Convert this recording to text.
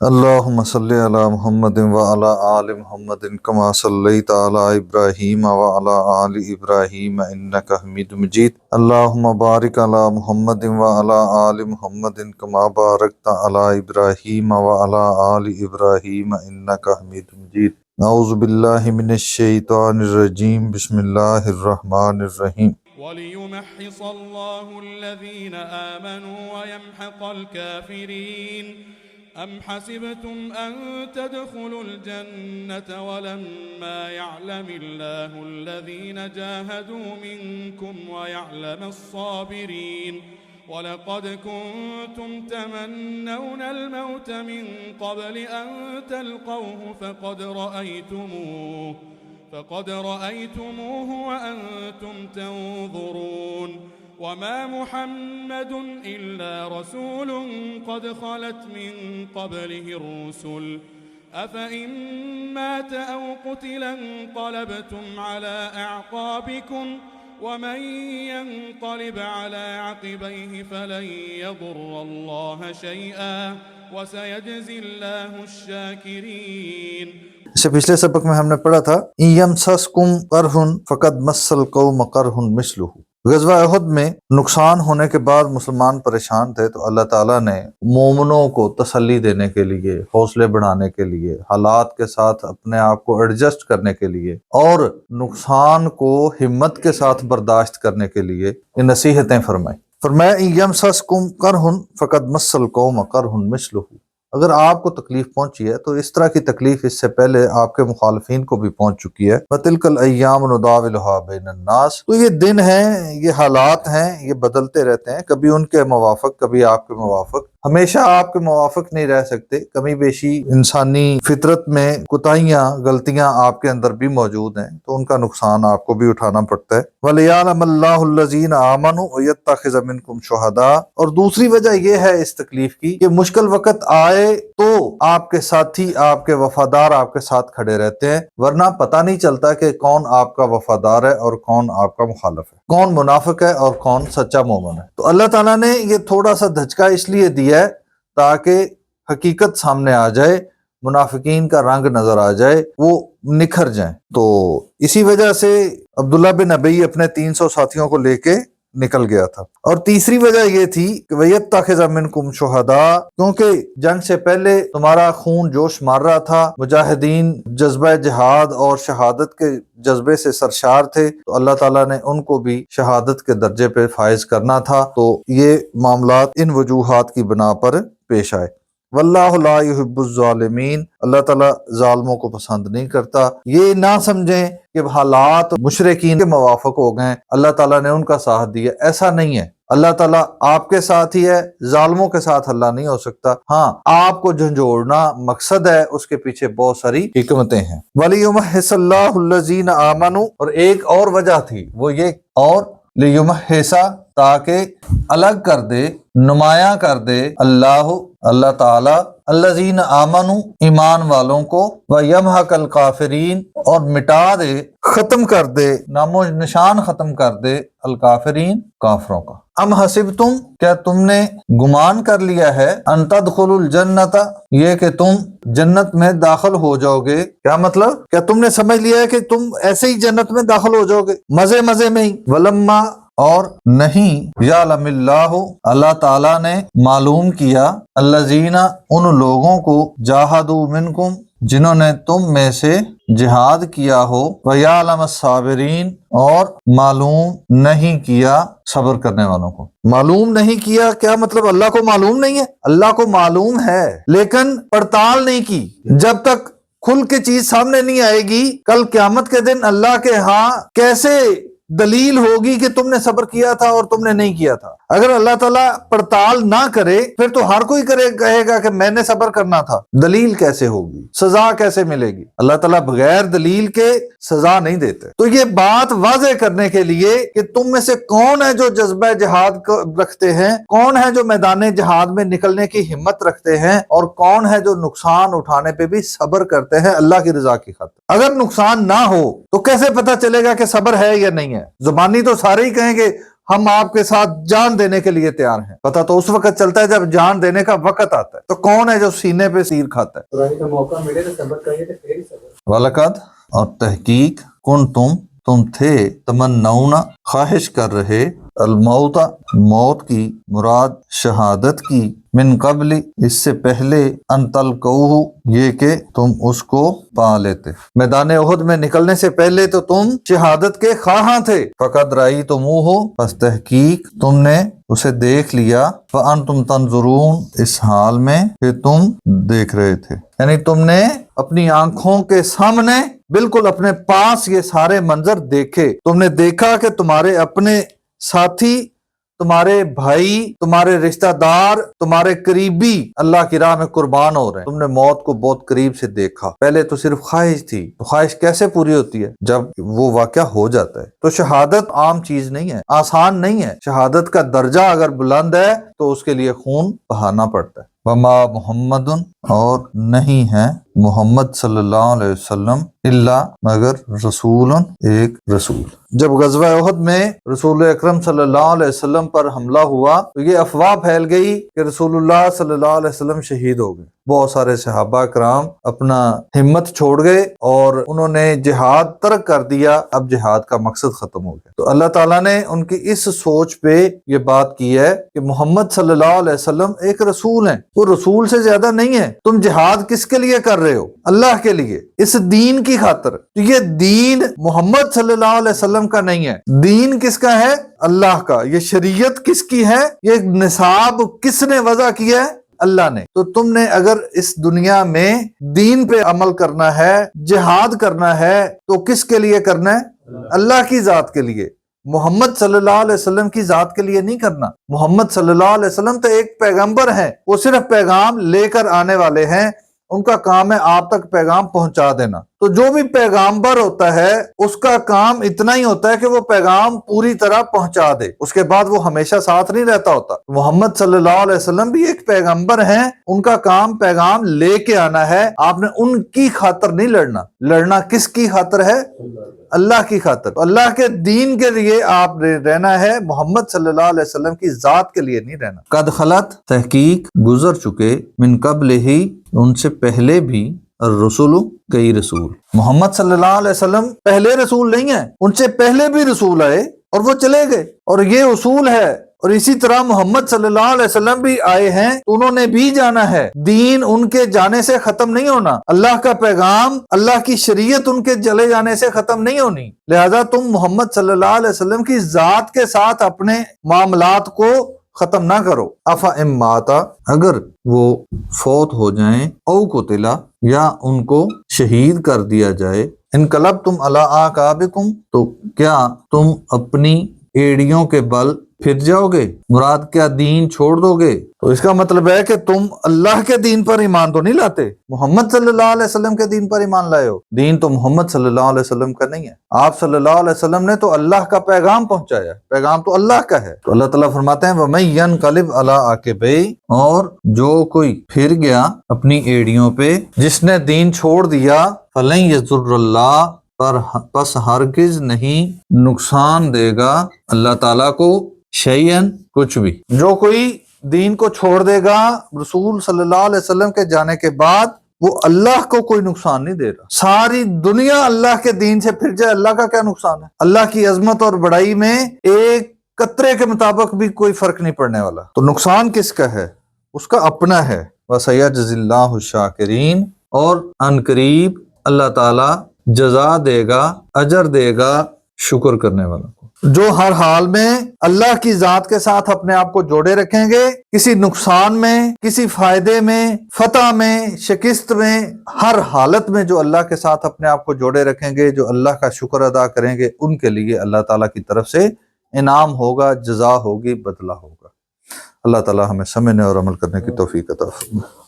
اللہم صلی علی محمد وعلی آل محمد کما صلیت علی ابراہیم وعلی آل ابراہیم انک حمید مجید۔ اللہم بارک علی محمد وعلی آل محمد کما بارکت علی ابراہیم وعلی آل ابراہیم انک حمید مجید۔ اعوذ باللہ من الشیطان الرجیم، بسم اللہ الرحمن الرحیم۔ وَلِيُمَحِّصَ اللَّهُ الَّذِينَ آمَنُوا وَيَمْحَقَ الْكَافِرِينَ أَمْ حَسِبْتُمْ أَن تَدْخُلُوا الْجَنَّةَ وَلَمَّا يَعْلَمِ اللَّهُ الَّذِينَ جَاهَدُوا مِنكُمْ وَيَعْلَمَ الصَّابِرِينَ وَلَقَدْ كُنتُمْ تَمَنَّوْنَ الْمَوْتَ مِن قَبْلِ أَن تَلْقَوْهُ فقد رأيتموه وأنتم تنظرون وما محمد إلا رسول قد خلت من قبله الرسل أفإن مات أو قتل انقلبتم على أعقابكم ومن ينقلب على عقبيه فلن يضر الله شيئا وسيجزي الله الشاكرين۔ اس سے پچھلے سبق میں ہم نے پڑھا تھا ان یمسسکم قرح فقد مس القوم قرح مثلہ۔ غزوہ احد میں نقصان ہونے کے بعد مسلمان پریشان تھے، تو اللہ تعالیٰ نے مومنوں کو تسلی دینے کے لیے، حوصلے بڑھانے کے لیے، حالات کے ساتھ اپنے آپ کو ایڈجسٹ کرنے کے لیے اور نقصان کو ہمت کے ساتھ برداشت کرنے کے لیے یہ نصیحتیں فرمایا ان یمسسکم قرح فقد مس القوم قرح مثلہ۔ اگر آپ کو تکلیف پہنچی ہے تو اس طرح کی تکلیف اس سے پہلے آپ کے مخالفین کو بھی پہنچ چکی ہے۔ وَتِلْكَ الْأَيَّامُ نُدَاوِلُهَا بَيْنَ النَّاسِ، تو یہ دن ہیں، یہ حالات ہیں، یہ بدلتے رہتے ہیں، کبھی ان کے موافق، کبھی آپ کے موافق۔ ہمیشہ آپ کے موافق نہیں رہ سکتے، کمی بیشی انسانی فطرت میں کوتاہیاں، غلطیاں آپ کے اندر بھی موجود ہیں، تو ان کا نقصان آپ کو بھی اٹھانا پڑتا ہے۔ وَلِيَعْلَمَ اللَّهُ الَّذِينَ آمَنُوا وَيَتَّخِذَ مِنكُمْ شُهَدَاءَ، اور دوسری وجہ یہ ہے اس تکلیف کی کہ مشکل وقت آئے تو آپ کے ساتھی، آپ کے وفادار آپ کے ساتھ کھڑے رہتے ہیں، ورنہ پتہ نہیں چلتا کہ کون آپ کا وفادار ہے اور کون آپ کا مخالف ہے، کون منافق ہے اور کون سچا مومن ہے۔ تو اللہ تعالیٰ نے یہ تھوڑا سا دھچکا اس لیے دیا ہے تاکہ حقیقت سامنے آ جائے، منافقین کا رنگ نظر آ جائے، وہ نکھر جائیں۔ تو اسی وجہ سے عبداللہ بن ابی اپنے 300 ساتھیوں کو لے کے نکل گیا تھا۔ اور تیسری وجہ یہ تھی کہ وَيَتَّخِذَ مِنْكُمْ شُهَدَاءَ، کیونکہ جنگ سے پہلے تمہارا خون جوش مار رہا تھا، مجاہدین جذبہ جہاد اور شہادت کے جذبے سے سرشار تھے، تو اللہ تعالیٰ نے ان کو بھی شہادت کے درجے پہ فائز کرنا تھا، تو یہ معاملات ان وجوہات کی بنا پر پیش آئے۔ واللہ لا يحب الظالمین، اللہ تعالیٰ ظالموں کو پسند نہیں کرتا۔ یہ نہ سمجھیں کہ حالات مشرکین کے موافق ہو گئے، اللہ تعالیٰ نے ان کا ساتھ دیا، ایسا نہیں ہے۔ اللہ تعالیٰ آپ کے ساتھ ہی ہے، ظالموں کے ساتھ اللہ نہیں ہو سکتا۔ ہاں، آپ کو جھنجھوڑنا مقصد ہے، اس کے پیچھے بہت ساری حکمتیں ہیں۔ وَلِيُمَحِّصَ اللَّهُ الَّذِينَ آمَنُوا، اور ایک اور وجہ تھی، وہ یہ اور لیمحصا، تاکہ الگ کر دے، نمایاں کر دے اللہ تعالی الذین آمنوا، ایمان والوں کو، ویمحق الکافرین، اور مٹا دے، ختم کر دے، نام و نشان ختم کر دے، الکافرین، کافروں کا۔ ام حسبتم، کیا تم نے گمان کر لیا ہے، ان تدخلوا الجنت، یہ کہ تم جنت میں داخل ہو جاؤ گے۔ کیا مطلب؟ کیا تم نے سمجھ لیا ہے کہ تم ایسے ہی جنت میں داخل ہو جاؤ گے مزے میں ہی؟ ولما، اور نہیں، یعلم اللہ تعالیٰ نے معلوم کیا، الذین، ان لوگوں کو، جاہدوا منکم، جنہوں نے تم میں سے جہاد کیا ہو، ویعلم الصابرین، اور معلوم نہیں کیا صبر کرنے والوں کو۔ معلوم نہیں کیا، کیا مطلب؟ اللہ کو معلوم نہیں ہے؟ اللہ کو معلوم ہے، لیکن پڑتال نہیں کی۔ جب تک کھل کے چیز سامنے نہیں آئے گی، کل قیامت کے دن اللہ کے ہاں کیسے دلیل ہوگی کہ تم نے صبر کیا تھا اور تم نے نہیں کیا تھا؟ اگر اللہ تعالیٰ پڑتال نہ کرے پھر تو ہر کوئی کہے گا کہ میں نے صبر کرنا تھا، دلیل کیسے ہوگی، سزا کیسے ملے گی؟ اللہ تعالیٰ بغیر دلیل کے سزا نہیں دیتے۔ تو یہ بات واضح کرنے کے لیے کہ تم میں سے کون ہے جو جذبہ جہاد کو رکھتے ہیں، کون ہے جو میدان جہاد میں نکلنے کی ہمت رکھتے ہیں، اور کون ہے جو نقصان اٹھانے پہ بھی صبر کرتے ہیں اللہ کی رضا کی خاطر۔ اگر نقصان نہ ہو تو کیسے پتہ چلے گا کہ صبر ہے یا نہیں ہے؟ زبانی تو سارے ہی کہیں گے ہم آپ کے ساتھ جان دینے کے لیے تیار ہیں۔ پتہ تو اس وقت چلتا ہے جب جان دینے کا وقت آتا ہے۔ تو کون ہے جو سینے پہ تیر کھاتا ہے؟ قرآن کا موقع ملے تو صبر کریے تو پھر ہی صبر۔ وَلَقَدْ اور تحقیق تم تھے تمنون خواہش کر رہے الموت موت کی مراد شہادت کی من قبل اس سے پہلے ان تلقوہ یہ کہ تم اس کو پا لیتے۔ میدان احد میں نکلنے سے پہلے تو تم شہادت کے خواہاں تھے۔ فقد رأیتموہ پس تحقیق تم نے اسے دیکھ لیا۔ فأنتم تنظرون اس حال میں کہ تم دیکھ رہے تھے، یعنی تم نے اپنی آنکھوں کے سامنے بالکل اپنے پاس یہ سارے منظر دیکھے۔ تم نے دیکھا کہ تمہارے اپنے ساتھی، تمہارے بھائی، تمہارے رشتہ دار، تمہارے قریبی اللہ کی راہ میں قربان ہو رہے ہیں۔ تم نے موت کو بہت قریب سے دیکھا۔ پہلے تو صرف خواہش تھی، تو خواہش کیسے پوری ہوتی ہے؟ جب وہ واقعہ ہو جاتا ہے۔ تو شہادت عام چیز نہیں ہے، آسان نہیں ہے۔ شہادت کا درجہ اگر بلند ہے تو اس کے لیے خون بہانا پڑتا ہے۔ وما محمد اور نہیں ہے محمد صلی اللہ علیہ وسلم الا مگر رسول ایک رسول۔ جب غزوہ احد میں رسول اکرم صلی اللہ علیہ وسلم پر حملہ ہوا تو یہ افواہ پھیل گئی کہ رسول اللہ صلی اللہ علیہ وسلم شہید ہو گئے۔ بہت سارے صحابہ کرام اپنا ہمت چھوڑ گئے اور انہوں نے جہاد ترک کر دیا۔ اب جہاد کا مقصد ختم ہو گیا۔ تو اللہ تعالیٰ نے ان کی اس سوچ پہ یہ بات کی ہے کہ محمد صلی اللہ علیہ وسلم ایک رسول ہیں، وہ رسول سے زیادہ نہیں ہے۔ تم جہاد کس کے لیے کر رہے ہو؟ اللہ کے لیے، اس دین کی خاطر۔ تو یہ دین محمد صلی اللہ علیہ وسلم کا نہیں ہے، دین کس کا ہے؟ اللہ کا۔ یہ شریعت کس کی ہے؟ یہ نصاب کس نے وضع کیا ہے؟ اللہ نے۔ تو تم نے اگر اس دنیا میں دین پہ عمل کرنا ہے، جہاد کرنا ہے، تو کس کے لیے کرنا ہے؟ اللہ کی ذات کے لیے، محمد صلی اللہ علیہ وسلم کی ذات کے لیے نہیں کرنا۔ محمد صلی اللہ علیہ وسلم تو ایک پیغمبر ہیں، وہ صرف پیغام لے کر آنے والے ہیں، ان کا کام ہے آپ تک پیغام پہنچا دینا۔ تو جو بھی پیغامبر ہوتا ہے اس کا کام اتنا ہی ہوتا ہے کہ وہ پیغام پوری طرح پہنچا دے، اس کے بعد وہ ہمیشہ ساتھ نہیں رہتا ہوتا۔ محمد صلی اللہ علیہ وسلم بھی ایک پیغمبر ہیں، ان کا کام پیغام لے کے آنا ہے۔ آپ نے ان کی خاطر نہیں لڑنا، لڑنا کس کی خاطر ہے؟ اللہ کی خاطر۔ اللہ کے دین کے لیے آپ نے رہنا ہے، محمد صلی اللہ علیہ وسلم کی ذات کے لیے نہیں رہنا۔ قد خلت تحقیق گزر چکے من قبل ہی ان سے پہلے بھی الرسول کئی رسول۔ محمد صلی اللہ علیہ وسلم پہلے رسول نہیں ہیں، ان سے پہلے بھی رسول آئے اور وہ چلے گئے، اور یہ اصول ہے۔ اور اسی طرح محمد صلی اللہ علیہ وسلم بھی آئے ہیں تو انہوں نے بھی جانا ہے۔ دین ان کے جانے سے ختم نہیں ہونا، اللہ کا پیغام، اللہ کی شریعت ان کے چلے جانے سے ختم نہیں ہونی۔ لہذا تم محمد صلی اللہ علیہ وسلم کی ذات کے ساتھ اپنے معاملات کو ختم نہ کرو۔ افا اماتا اگر وہ فوت ہو جائیں، او قتلا یا ان کو شہید کر دیا جائے، انقلبتم علی اعقابکم تو کیا تم اپنی ایڑیوں کے بل پھر جاؤ گے؟ مراد کیا دین چھوڑ دو گے؟ تو اس کا مطلب ہے کہ تم اللہ کے دین پر ایمان تو نہیں لاتے، محمد صلی اللہ علیہ وسلم کے دین پر ایمان لائے ہو۔ دین تو محمد صلی اللہ علیہ وسلم کا نہیں ہے، آپ صلی اللہ علیہ وسلم نے تو اللہ کا پیغام پہنچایا، پیغام تو اللہ کا ہے۔ تو اللہ تعالیٰ فرماتے ہیں وَمَن يَنْقَلِبْ عَلَىٰ عَقِبَيْهِ اور جو کوئی پھر گیا اپنی ایڑیوں پہ، جس نے دین چھوڑ دیا، فَلَن يَضُرَّ اللَّهَ پر پس ہرگز نہیں نقصان دے گا اللہ تعالیٰ کو شیئن کچھ بھی۔ جو کوئی دین کو چھوڑ دے گا رسول صلی اللہ علیہ وسلم کے جانے کے بعد، وہ اللہ کو کوئی نقصان نہیں دے رہا۔ ساری دنیا اللہ کے دین سے پھر جائے، اللہ کا کیا نقصان ہے؟ اللہ کی عظمت اور بڑائی میں ایک قطرے کے مطابق بھی کوئی فرق نہیں پڑنے والا۔ تو نقصان کس کا ہے؟ اس کا اپنا ہے۔ وَسَيَجْزِي اللَّهُ الشَّاكِرِينَ اور ان قریب اللہ تعالیٰ جزا دے گا، اجر دے گا شکر کرنے والوں کو، جو ہر حال میں اللہ کی ذات کے ساتھ اپنے آپ کو جوڑے رکھیں گے، کسی نقصان میں، کسی فائدے میں، فتح میں، شکست میں، ہر حالت میں جو اللہ کے ساتھ اپنے آپ کو جوڑے رکھیں گے، جو اللہ کا شکر ادا کریں گے، ان کے لیے اللہ تعالیٰ کی طرف سے انعام ہوگا، جزا ہوگی، بدلہ ہوگا۔ اللہ تعالیٰ ہمیں سمجھنے اور عمل کرنے کی توفیق عطا فرمائے۔